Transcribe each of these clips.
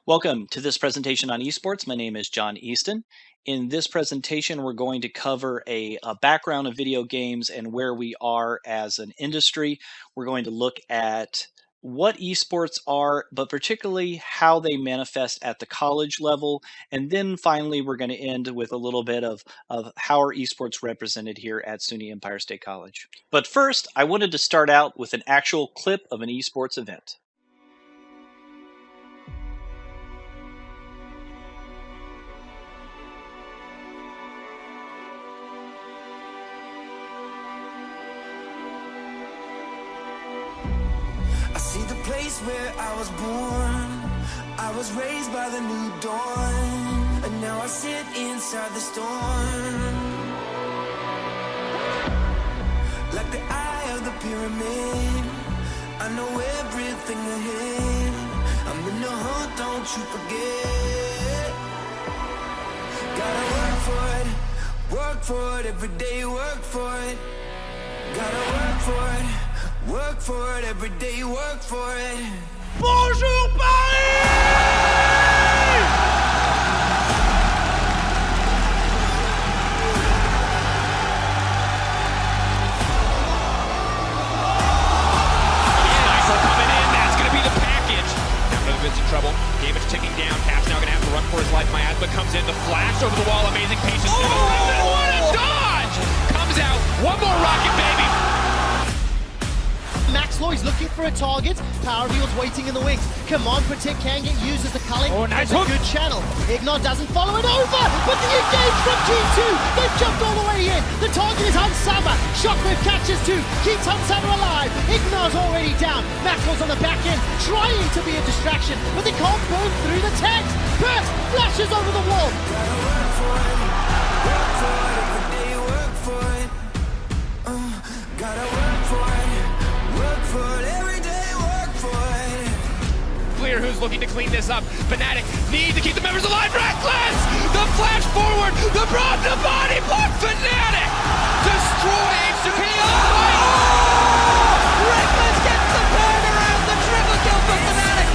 Welcome to this presentation on esports. My name is John Easton. In this presentation, we're going to cover a background of video games and where we are as an industry. We're going to look at what esports are, but particularly how they manifest at the college level. And then finally, we're going to end with a little bit of how are esports represented here at SUNY Empire State College. But first, I wanted to start out with an actual clip of an esports event. I see the place where I was born. I was raised by the new dawn, and now I sit inside the storm. Like the eye of the pyramid, I know everything ahead. I'm in the hunt, don't you forget. Gotta work for it every day, work for it. Gotta work for it every day, work for it. Bonjour Paris! In trouble. David's ticking down. Cap's now gonna have to run for his life. Miasma comes in. The flash over the wall. Amazing patience. Oh, what a dodge! Comes out. One more rocket, baby. Max Loy's looking for a target. Power Wheel's waiting in the wings. Command Protect can get used as the culling. Oh, nice That's a hook. good channel. Ignor doesn't follow it over, but the engage from G2. They've jumped all the way in. The target is Unsama. Shockwave catches two. Keeps Unsama alive. Ignor's already down. Maxwell's on the back end, trying to be a distraction, but they can't burn through the tanks. Bert flashes over the wall. Gotta work for it every day, work for it. Gotta work for it every day, work for it. Clear who's looking to clean this up. Fnatic need to keep the members alive. Reckless! The flash forward. The broad to body block. Fnatic destroy H2K. Reckless gets the turnaround. The triple kill for Fnatic.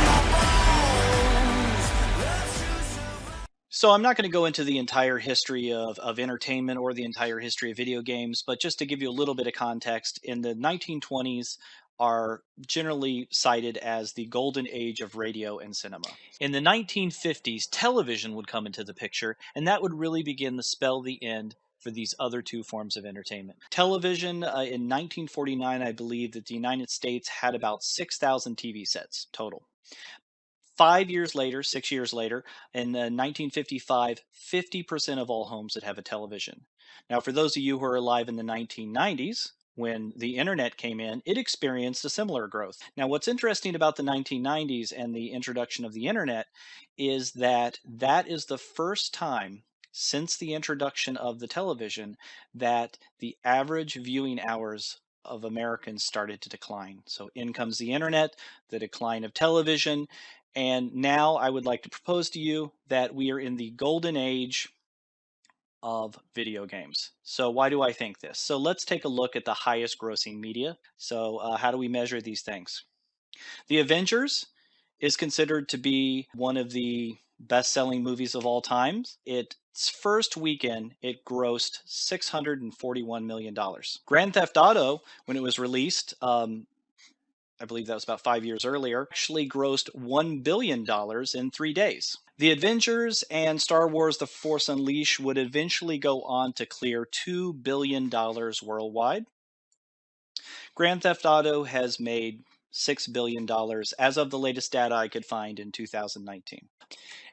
So I'm not going to go into the entire history of entertainment or the entire history of video games, but just to give you a little bit of context, in the 1920s are generally cited as the golden age of radio and cinema. In the 1950s, television would come into the picture, and that would really begin to spell the end for these other two forms of entertainment. Television, in 1949, I believe that the United States had about 6,000 TV sets total. 5 years later, 6 years later, in 1955, 50% of all homes would have a television. Now, for those of you who are alive in the 1990s, when the internet came in, it experienced a similar growth. Now, what's interesting about the 1990s and the introduction of the internet is that that is the first time since the introduction of the television that the average viewing hours of Americans started to decline. So in comes the internet, the decline of television, and now I would like to propose to you that we are in the golden age of video games. So why do I think this? So let's take a look at the highest grossing media. So how do we measure these things? The Avengers is considered to be one of the best-selling movies of all time. Its first weekend, it grossed $641 million. Grand Theft Auto, when it was released, I believe that was about 5 years earlier, actually grossed $1 billion in 3 days. The Avengers and Star Wars The Force Unleashed would eventually go on to clear $2 billion worldwide. Grand Theft Auto has made $6 billion as of the latest data I could find in 2019.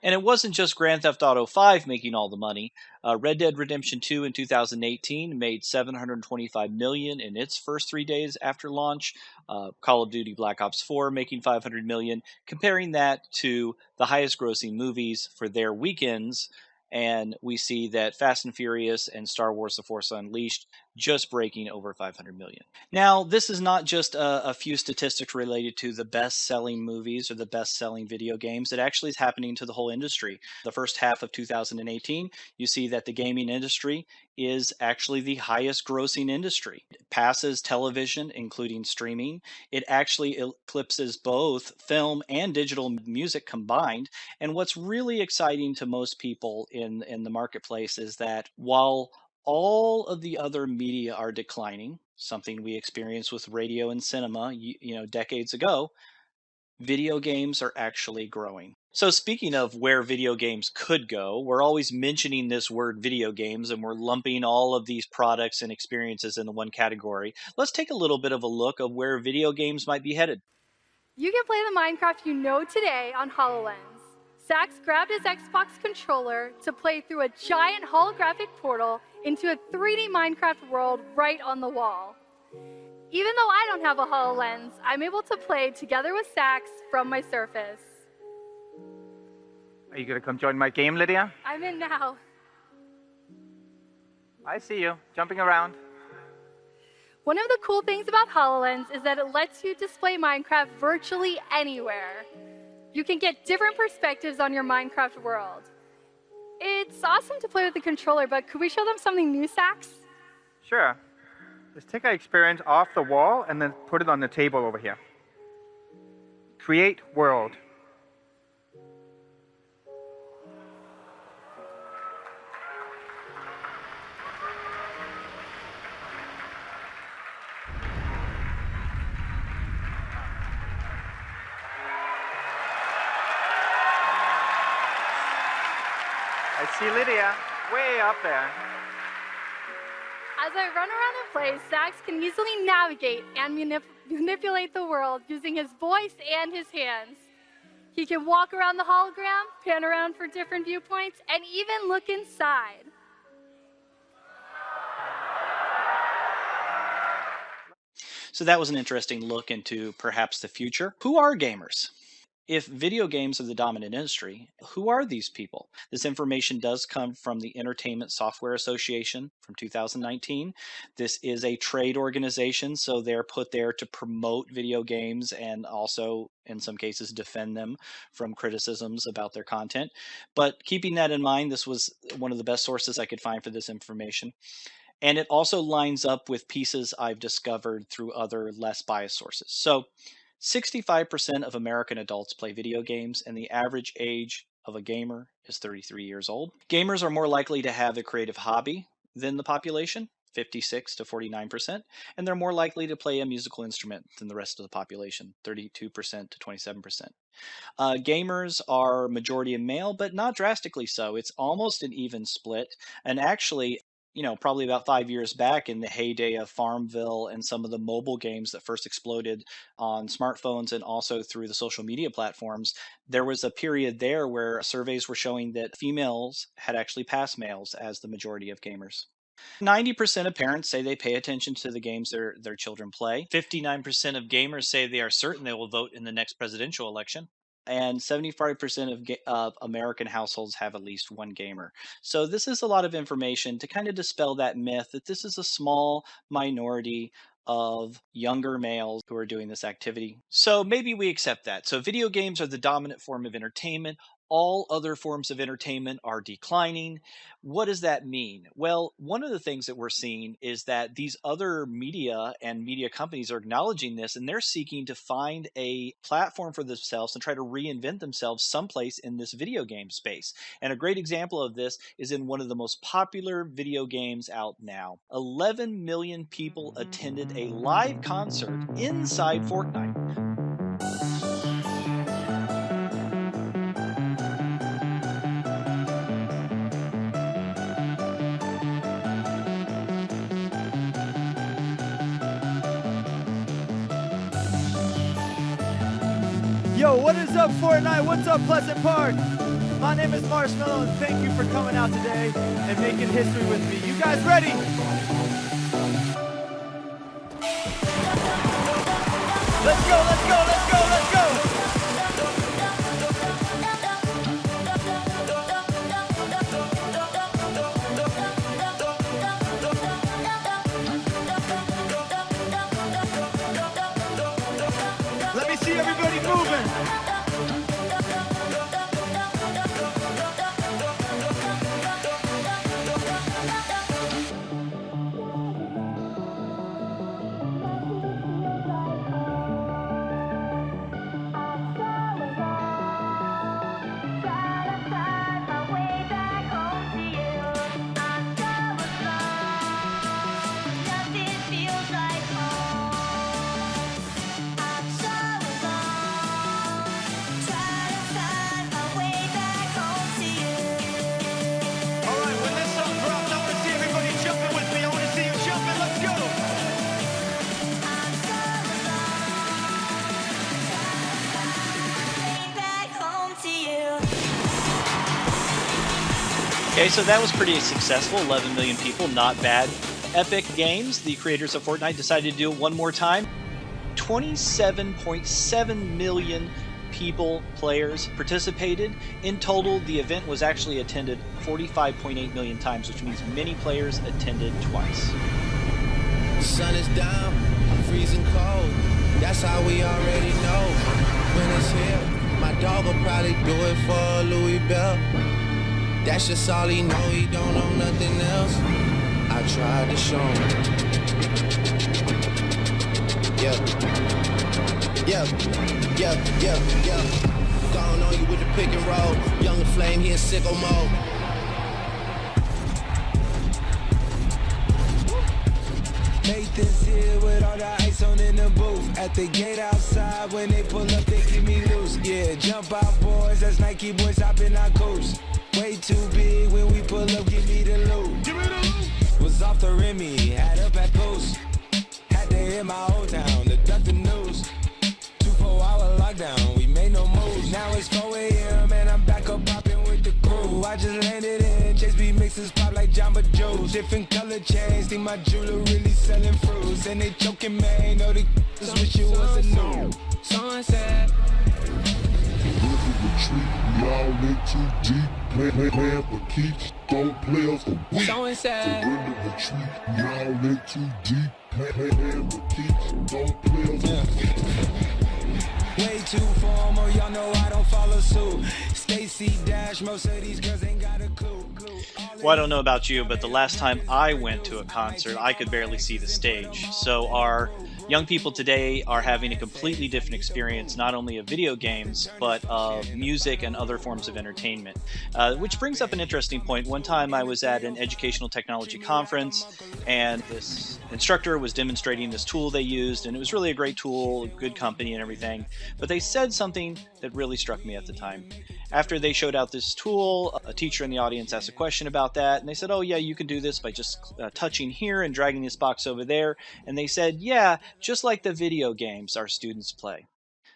And it wasn't just Grand Theft Auto 5 making all the money. Red Dead Redemption 2 in 2018 made $725 million in its first 3 days after launch. Call of Duty Black Ops 4 making $500 million. Comparing that to the highest grossing movies for their weekends, and we see that Fast and Furious and Star Wars The Force Unleashed just breaking over 500 million. Now, this is not just a few statistics related to the best-selling movies or the best-selling video games. It actually is happening to the whole industry. The first half of 2018, you see that the gaming industry is actually the highest grossing industry. It passes television, including streaming. It actually eclipses both film and digital music combined. And what's really exciting to most people in the marketplace is that while all of the other media are declining, something we experienced with radio and cinema, decades ago, video games are actually growing. So speaking of where video games could go, we're always mentioning this word video games and we're lumping all of these products and experiences into one category. Let's take a little bit of a look of where video games might be headed. You can play the Minecraft you know today on HoloLens. Sax grabbed his Xbox controller to play through a giant holographic portal into a 3D Minecraft world right on the wall. Even though I don't have a HoloLens, I'm able to play together with Sax from my Surface. Are you going to come join my game, Lydia? I'm in now. I see you, jumping around. One of the cool things about HoloLens is that it lets you display Minecraft virtually anywhere. You can get different perspectives on your Minecraft world. It's awesome to play with the controller, but could we show them something new, Sax? Sure. Let's take our experience off the wall and then put it on the table over here. Create world. I see Lydia way up there. As I run around and play, Sax can easily navigate and manipulate the world using his voice and his hands. He can walk around the hologram, pan around for different viewpoints, and even look inside. So that was an interesting look into perhaps the future. Who are gamers? If video games are the dominant industry, who are these people? This information does come from the Entertainment Software Association from 2019. This is a trade organization, so they're put there to promote video games and also, in some cases, defend them from criticisms about their content. But keeping that in mind, this was one of the best sources I could find for this information. And it also lines up with pieces I've discovered through other less biased sources. So 65% of American adults play video games, and the average age of a gamer is 33 years old. Gamers are more likely to have a creative hobby than the population, 56 to 49%, and they're more likely to play a musical instrument than the rest of the population, 32% to 27%. Gamers are majority male, but not drastically so. It's almost an even split, and actually, probably about 5 years back in the heyday of Farmville and some of the mobile games that first exploded on smartphones and also through the social media platforms, there was a period there where surveys were showing that females had actually passed males as the majority of gamers. 90% of parents say they pay attention to the games their children play. 59% of gamers say they are certain they will vote in the next presidential election. And 75% of American households have at least one gamer. So this is a lot of information to kind of dispel that myth that this is a small minority of younger males who are doing this activity. So maybe we accept that. So video games are the dominant form of entertainment. All other forms of entertainment are declining. What does that mean? Well, one of the things that we're seeing is that these other media and media companies are acknowledging this, and they're seeking to find a platform for themselves and try to reinvent themselves someplace in this video game space. And a great example of this is in one of the most popular video games out now. 11 million people attended a live concert inside Fortnite. Yo, what is up, Fortnite? What's up, Pleasant Park? My name is Marshmallow, and thank you for coming out today and making history with me. You guys ready? Let's go, let's go, let's go, let's go! Okay, so that was pretty successful. 11 million people, not bad. Epic Games, the creators of Fortnite, decided to do it one more time. 27.7 million players participated. In total, the event was actually attended 45.8 million times, which means many players attended twice. The sun is down, freezing cold. That's how we already know when it's here. My dog will probably do it for Louis Bell. That's just all he know, he don't know nothing else. I tried to show him. Yeah. Gone on you with the pick and roll. Younger flame, he in sicko mode. Nathan's here with all the ice on in the booth. At the gate outside, when they pull up, they keep me loose. Yeah, jump out, boys. That's Nike boys hopping our coast. Way too big when we pull up, give me the loot. Give me the loot. Was off the Remy, had up at post. Had to hit my old town to duck the news. 24-hour lockdown, we made no moves. Now it's 4 a.m. and I'm back up popping with the crew. I just landed in, Chase B mixes pop like Jamba Joe's. Different color chains, think my jeweler really selling fruits. And they joking, man, know the wish it was a new. Sunset. Retreat, y'all in too deep. Plan for keeps, don't players for weak. Surrender retreat, y'all in too deep. Plan for keeps, don't players for weak. Way too formal, y'all know I don't follow suit. Stacy Dash, most of these girls ain't got a clue. Well, I don't know about you, but the last time I went to a concert, I could barely see the stage. So our young people today are having a completely different experience, not only of video games, but of music and other forms of entertainment. Which brings up an interesting point. One time I was at an educational technology conference, and this instructor was demonstrating this tool they used, and it was really a great tool, good company and everything. But they said something that really struck me at the time. After they showed out this tool, a teacher in the audience asked a question about that, and they said, oh yeah, you can do this by just touching here and dragging this box over there. And they said, yeah, just like the video games our students play.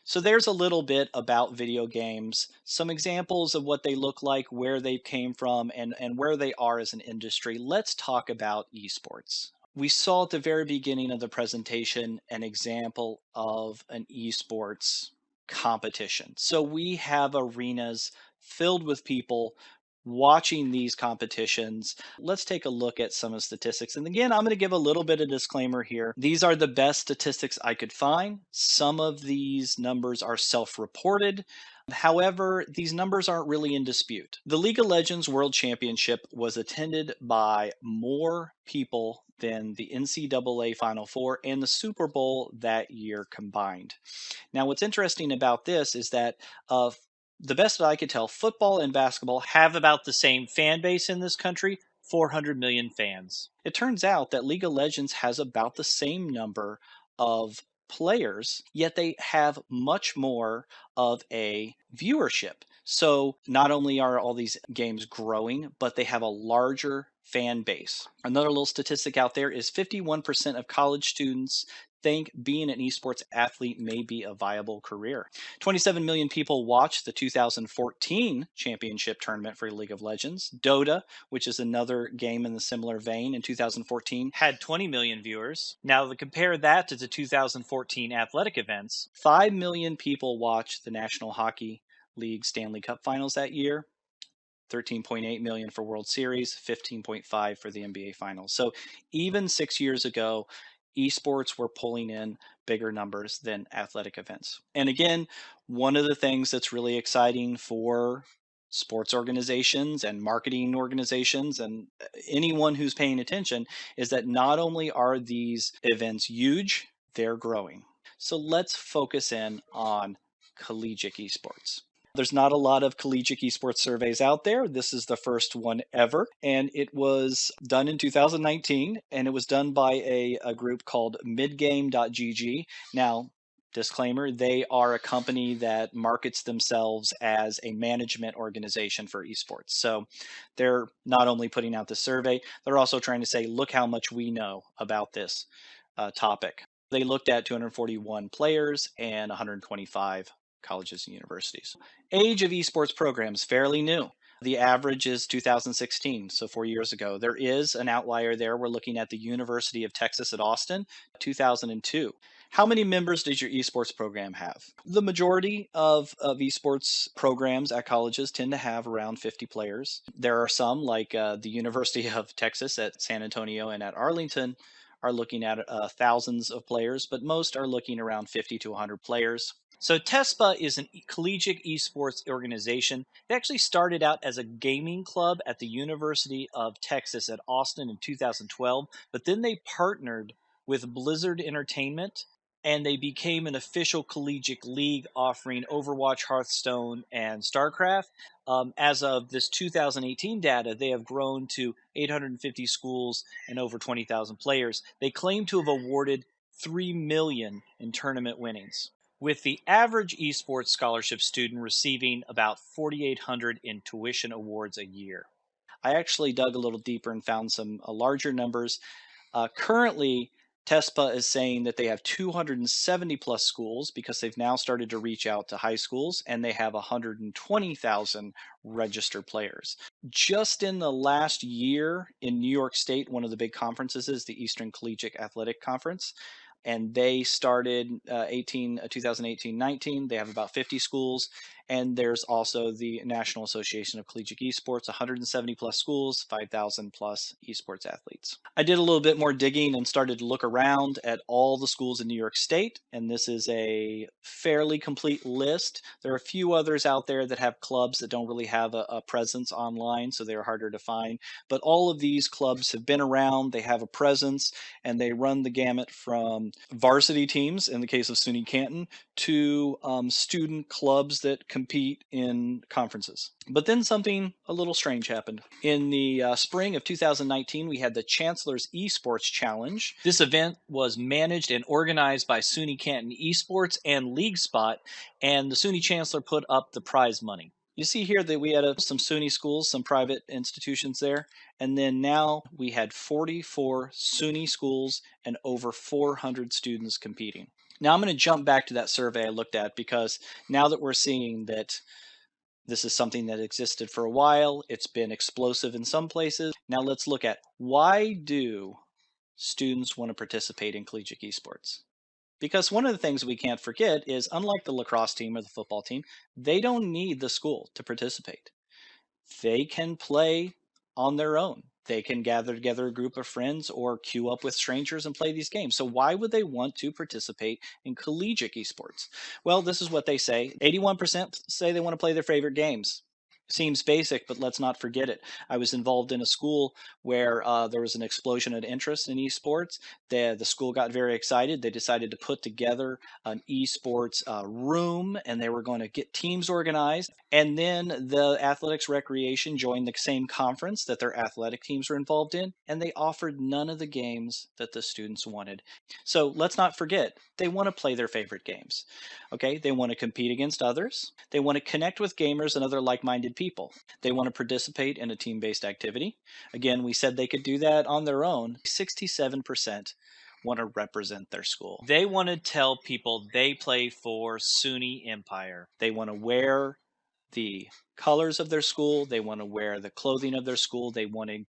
So there's a little bit about video games, some examples of what they look like, where they came from, and where they are as an industry. Let's talk about esports. We saw at the very beginning of the presentation an example of an esports competition. So we have arenas filled with people watching these competitions. Let's take a look at some of the statistics. And again, I'm going to give a little bit of disclaimer here. These are the best statistics I could find. Some of these numbers are self-reported. However, these numbers aren't really in dispute. The League of Legends World Championship was attended by more people than the NCAA Final Four and the Super Bowl that year combined. Now, what's interesting about this is that the best that I could tell, football and basketball have about the same fan base in this country, 400 million fans. It turns out that League of Legends has about the same number of players, yet they have much more of a viewership. So not only are all these games growing, but they have a larger fan base. Another little statistic out there is 51% of college students think being an esports athlete may be a viable career. 27 million people watched the 2014 championship tournament for League of Legends. Dota, which is another game in the similar vein, in 2014 had 20 million viewers. Now, to compare that to the 2014 athletic events, 5 million people watched the National Hockey League Stanley Cup Finals that year. 13.8 million for World Series, 15.5 for the NBA Finals. So even 6 years ago, esports were pulling in bigger numbers than athletic events. And again, one of the things that's really exciting for sports organizations and marketing organizations and anyone who's paying attention is that not only are these events huge, they're growing. So let's focus in on collegiate esports. There's not a lot of collegiate esports surveys out there. This is the first one ever, and it was done in 2019, and it was done by a group called midgame.gg. Now, disclaimer, they are a company that markets themselves as a management organization for esports. So they're not only putting out the survey, they're also trying to say, look how much we know about this topic. They looked at 241 players and 125 colleges and universities. Age of esports programs, fairly new. The average is 2016, so 4 years ago. There is an outlier there. We're looking at the University of Texas at Austin, 2002. How many members does your esports program have? The majority of esports programs at colleges tend to have around 50 players. There are some, like the University of Texas at San Antonio and at Arlington, are looking at thousands of players, but most are looking around 50 to 100 players. So TESPA is a collegiate esports organization. It actually started out as a gaming club at the University of Texas at Austin in 2012, but then they partnered with Blizzard Entertainment and they became an official collegiate league offering Overwatch, Hearthstone, and StarCraft. As of this 2018 data, they have grown to 850 schools and over 20,000 players. They claim to have awarded $3 million in tournament winnings, with the average esports scholarship student receiving about $4,800 in tuition awards a year. I actually dug a little deeper and found some larger numbers. Currently, TESPA is saying that they have 270 plus schools because they've now started to reach out to high schools, and they have 120,000 registered players. Just in the last year in New York State, one of the big conferences is the Eastern Collegiate Athletic Conference, and they started 2018-19. They have about 50 schools, and there's also the National Association of Collegiate Esports, 170 plus schools, 5,000 plus esports athletes. I did a little bit more digging and started to look around at all the schools in New York State, and this is a fairly complete list. There are a few others out there that have clubs that don't really have a presence online, so they're harder to find, but all of these clubs have been around, they have a presence, and they run the gamut from varsity teams, in the case of SUNY Canton, to student clubs that compete in conferences. But then something a little strange happened. In the spring of 2019, we had the Chancellor's Esports Challenge. This event was managed and organized by SUNY Canton Esports and LeagueSpot, and the SUNY Chancellor put up the prize money. You see here that we had some SUNY schools, some private institutions there, and then now we had 44 SUNY schools and over 400 students competing. Now I'm going to jump back to that survey I looked at, because now that we're seeing that this is something that existed for a while, it's been explosive in some places. Now let's look at, why do students want to participate in collegiate esports? Because one of the things we can't forget is, unlike the lacrosse team or the football team, they don't need the school to participate. They can play on their own. They can gather together a group of friends or queue up with strangers and play these games. So why would they want to participate in collegiate esports? Well, this is what they say. 81% say they want to play their favorite games. Seems basic, but let's not forget it. I was involved in a school where there was an explosion of interest in esports. The school got very excited. They decided to put together an esports room, and they were going to get teams organized. And then the athletics recreation joined the same conference that their athletic teams were involved in, and they offered none of the games that the students wanted. So let's not forget, they want to play their favorite games. Okay, they want to compete against others. They want to connect with gamers and other like-minded people. They want to participate in a team-based activity. Again, we said they could do that on their own. 67% want to represent their school. They want to tell people they play for SUNY Empire. They want to wear the colors of their school. They want to wear the clothing of their school. They want to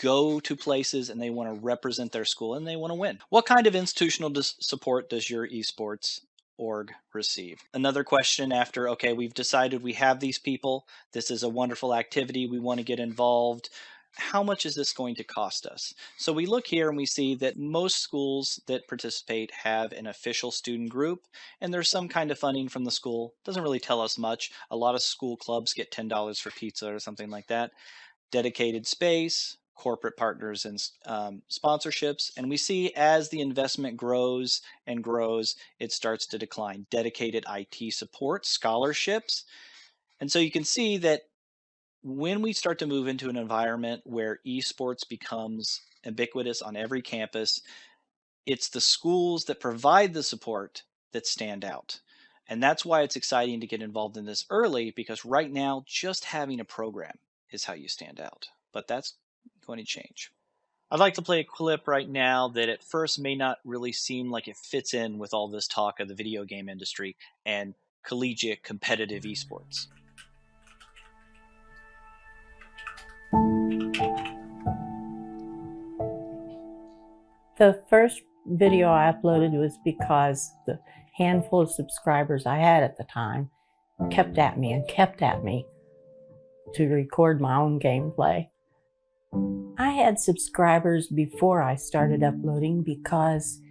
go to places, and they want to represent their school, and they want to win. What kind of institutional support does your esports org receive? Another question after, okay, we've decided we have these people, this is a wonderful activity, we want to get involved. How much is this going to cost us? So we look here and we see that most schools that participate have an official student group, and there's some kind of funding from the school. Doesn't really tell us much. A lot of school clubs get $10 for pizza or something like that. Dedicated space, corporate partners, and sponsorships. And we see as the investment grows and grows, it starts to decline. Dedicated IT support, scholarships. And so you can see that when we start to move into an environment where esports becomes ubiquitous on every campus, it's the schools that provide the support that stand out. And that's why it's exciting to get involved in this early, because right now, just having a program is how you stand out. But that's going to change. I'd like to play a clip right now that at first may not really seem like it fits in with all this talk of the video game industry and collegiate competitive esports. The first video I uploaded was because the handful of subscribers I had at the time kept at me to record my own gameplay. I had subscribers before I started uploading because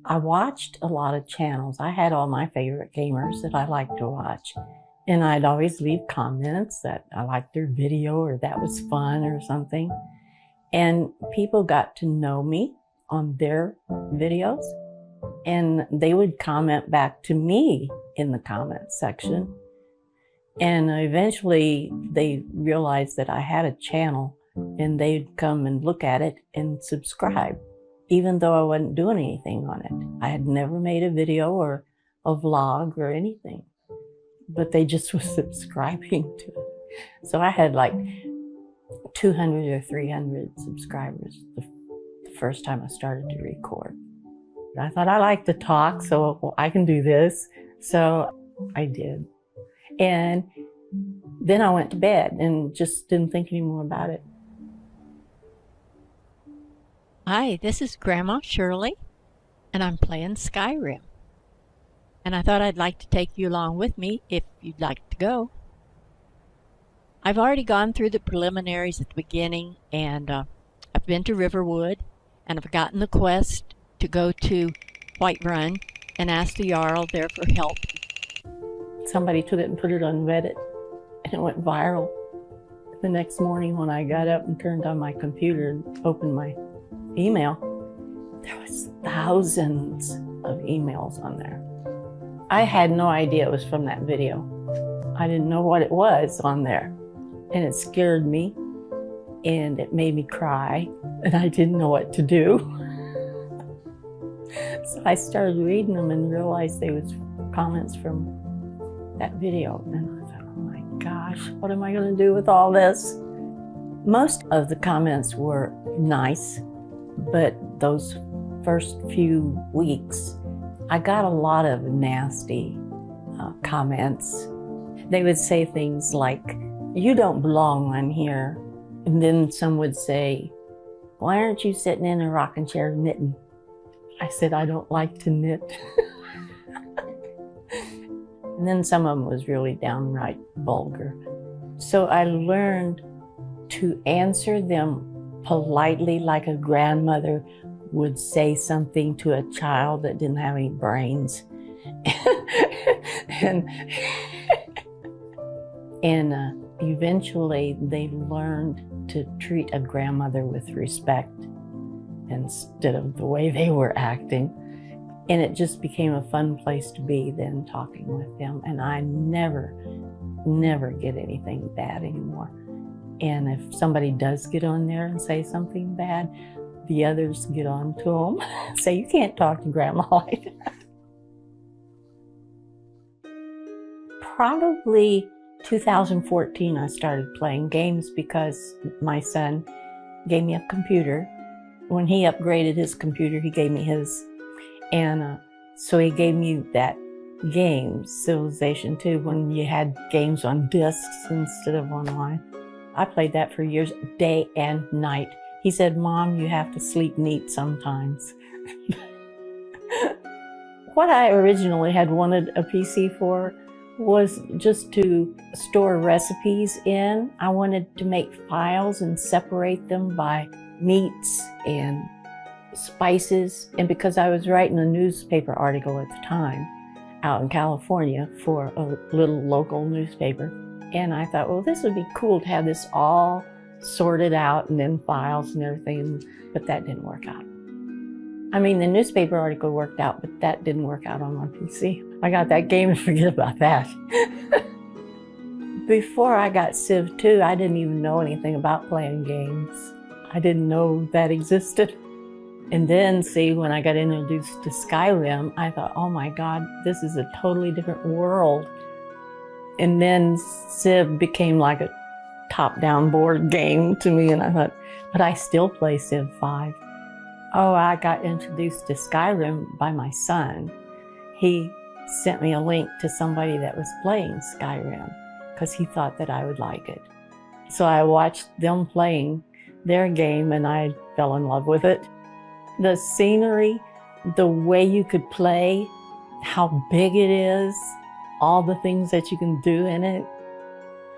I watched a lot of channels. I had all my favorite gamers that I liked to watch. And I'd always leave comments that I liked their video or that was fun or something. And people got to know me on their videos, and they would comment back to me in the comment section. And eventually they realized that I had a channel, and they'd come and look at it and subscribe, even though I wasn't doing anything on it. I had never made a video or a vlog or anything, but they just were subscribing to it. So I had like 200 or 300 subscribers the first time I started to record. I thought I like to talk, so well, I can do this. So I did. And then I went to bed and just didn't think any more about it. Hi, this is Grandma Shirley, and I'm playing Skyrim. And I thought I'd like to take you along with me if you'd like to go. I've already gone through the preliminaries at the beginning, and I've been to Riverwood, and I've gotten the quest to go to Whiterun and ask the Jarl there for help. Somebody took it and put it on Reddit, and it went viral. The next morning when I got up and turned on my computer and opened my email, there was thousands of emails on there. I had no idea it was from that video. I didn't know what it was on there. And it scared me, and it made me cry, and I didn't know what to do. So I started reading them and realized they was comments from that video. And I thought, oh my gosh, what am I gonna do with all this? Most of the comments were nice, but those first few weeks, I got a lot of nasty comments. They would say things like, "You don't belong on here." And then some would say, "Why aren't you sitting in a rocking chair knitting?" I said, "I don't like to knit." And then some of them was really downright vulgar. So I learned to answer them politely, like a grandmother would say something to a child that didn't have any brains. and eventually they learned to treat a grandmother with respect instead of the way they were acting. And it just became a fun place to be then, talking with them. And I never get anything bad anymore. And if somebody does get on there and say something bad, the others get on to them. Say, "You can't talk to Grandma like that." Probably 2014 I started playing games because my son gave me a computer. When he upgraded his computer, he gave me his. And so he gave me that game, Civilization 2, when you had games on discs instead of online. I played that for years, day and night. He said, "Mom, you have to sleep neat sometimes." What I originally had wanted a PC for was just to store recipes in. I wanted to make files and separate them by meats and spices. And because I was writing a newspaper article at the time out in California for a little local newspaper, and I thought, well, this would be cool to have this all sorted out and in files and everything, but that didn't work out. I mean, the newspaper article worked out, but that didn't work out on my PC. I got that game and forget about that. Before I got Civ 2, I didn't even know anything about playing games. I didn't know that existed. And then, see, when I got introduced to Skyrim, I thought, oh my God, this is a totally different world. And then Civ became like a top-down board game to me, and I thought, but I still play Civ 5. Oh, I got introduced to Skyrim by my son. He sent me a link to somebody that was playing Skyrim because he thought that I would like it. So I watched them playing their game and I fell in love with it. The scenery, the way you could play, how big it is, all the things that you can do in it.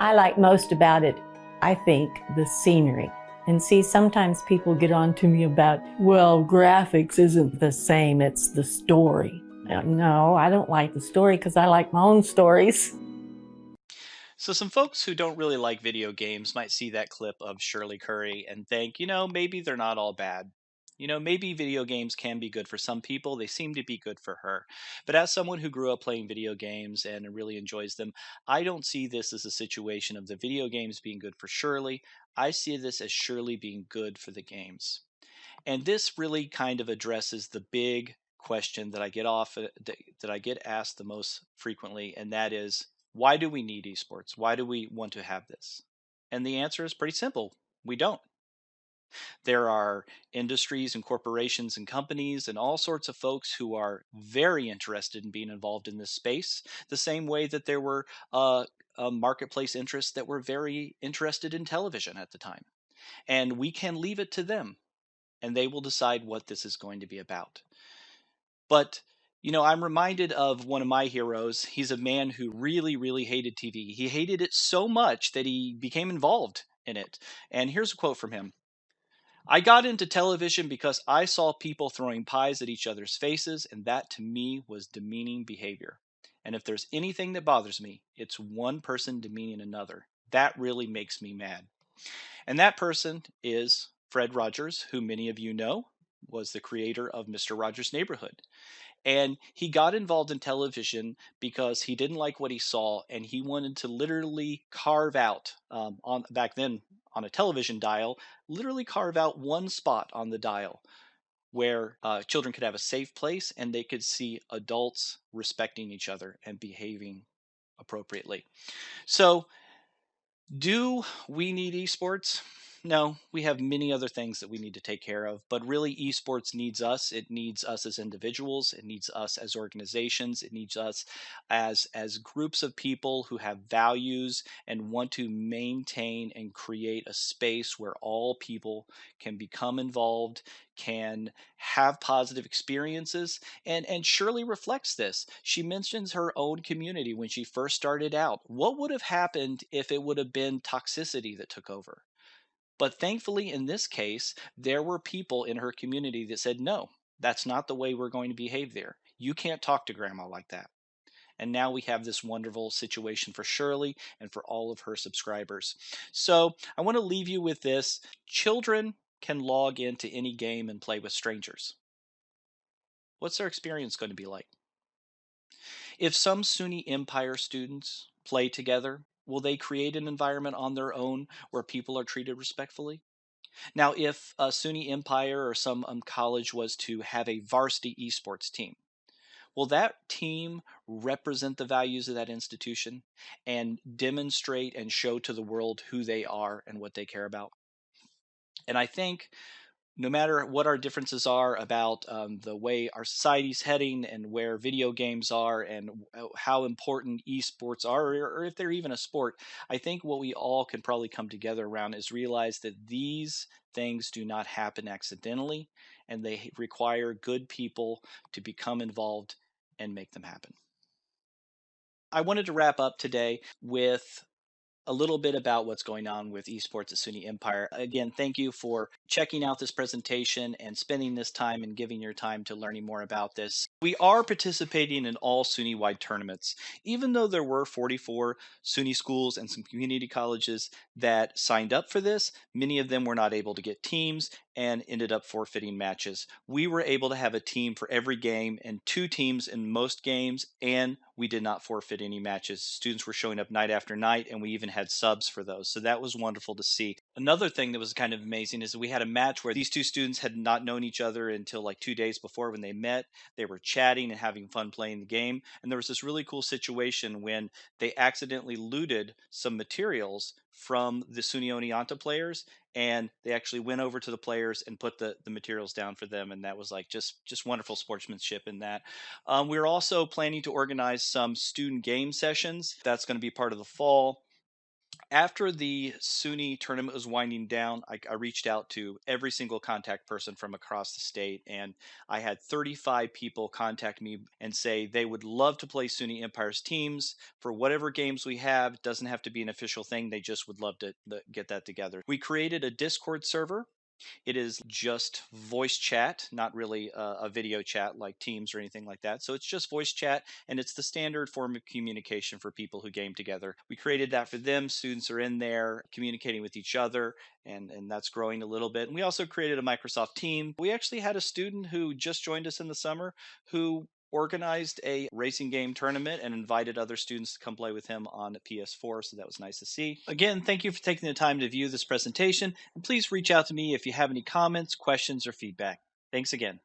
I like most about it, I think, the scenery. And see, sometimes people get on to me about, well, graphics isn't the same, it's the story. No, I don't like the story because I like my own stories. So, some folks who don't really like video games might see that clip of Shirley Curry and think, maybe they're not all bad. Maybe video games can be good for some people. They seem to be good for her. But as someone who grew up playing video games and really enjoys them, I don't see this as a situation of the video games being good for Shirley. I see this as Shirley being good for the games. And this really kind of addresses the big question that I get asked the most frequently, and that is, why do we need esports? Why do we want to have this? And the answer is pretty simple. We don't. There are industries and corporations and companies and all sorts of folks who are very interested in being involved in this space, the same way that there were marketplace interests that were very interested in television at the time. And we can leave it to them, and they will decide what this is going to be about. But I'm reminded of one of my heroes. He's a man who really, really hated TV. He hated it so much that he became involved in it. And here's a quote from him. I got into television because I saw people throwing pies at each other's faces, and that to me was demeaning behavior. And if there's anything that bothers me, it's one person demeaning another. That really makes me mad. And that person is Fred Rogers, who many of you know was the creator of Mr. Rogers' Neighborhood. And he got involved in television because he didn't like what he saw, and he wanted to literally carve out, on back then on a television dial, literally carve out one spot on the dial where children could have a safe place and they could see adults respecting each other and behaving appropriately. So, do we need esports? No, we have many other things that we need to take care of, but really esports needs us. It needs us as individuals, it needs us as organizations, it needs us as groups of people who have values and want to maintain and create a space where all people can become involved, can have positive experiences, and Shirley reflects this. She mentions her own community when she first started out. What would have happened if it would have been toxicity that took over? But thankfully, in this case, there were people in her community that said, no, that's not the way we're going to behave there. You can't talk to grandma like that. And now we have this wonderful situation for Shirley and for all of her subscribers. So I want to leave you with this. Children can log into any game and play with strangers. What's their experience going to be like? If some SUNY Empire students play together, will they create an environment on their own where people are treated respectfully? Now, if SUNY Empire or some college was to have a varsity esports team, will that team represent the values of that institution and demonstrate and show to the world who they are and what they care about? And I think no matter what our differences are about the way our society's heading and where video games are and how important esports are, or if they're even a sport, I think what we all can probably come together around is realize that these things do not happen accidentally, and they require good people to become involved and make them happen. I wanted to wrap up today with a little bit about what's going on with esports at SUNY Empire. Again, thank you for checking out this presentation and spending this time and giving your time to learning more about this. We are participating in all SUNY-wide tournaments. Even though there were 44 SUNY schools and some community colleges that signed up for this, many of them were not able to get teams and ended up forfeiting matches. We were able to have a team for every game and 2 teams in most games, and we did not forfeit any matches. Students were showing up night after night, and we even had subs for those. So that was wonderful to see. Another thing that was kind of amazing is that we had a match where these 2 students had not known each other until like 2 days before when they met. They were chatting and having fun playing the game. And there was this really cool situation when they accidentally looted some materials from the SUNY Oneonta players, and they actually went over to the players and put the materials down for them, and that was like just wonderful sportsmanship in that. We're also planning to organize some student game sessions. That's going to be part of the fall. After the SUNY tournament was winding down, I reached out to every single contact person from across the state, and I had 35 people contact me and say they would love to play SUNY Empire's teams for whatever games we have. It doesn't have to be an official thing. They just would love to get that together. We created a Discord server. It is just voice chat, not really a video chat like Teams or anything like that. So it's just voice chat, and it's the standard form of communication for people who game together. We created that for them. Students are in there communicating with each other, and that's growing a little bit. And we also created a Microsoft team. We actually had a student who just joined us in the summer who organized a racing game tournament and invited other students to come play with him on the PS4, so that was nice to see. Again, thank you for taking the time to view this presentation, and please reach out to me if you have any comments, questions, or feedback. Thanks again.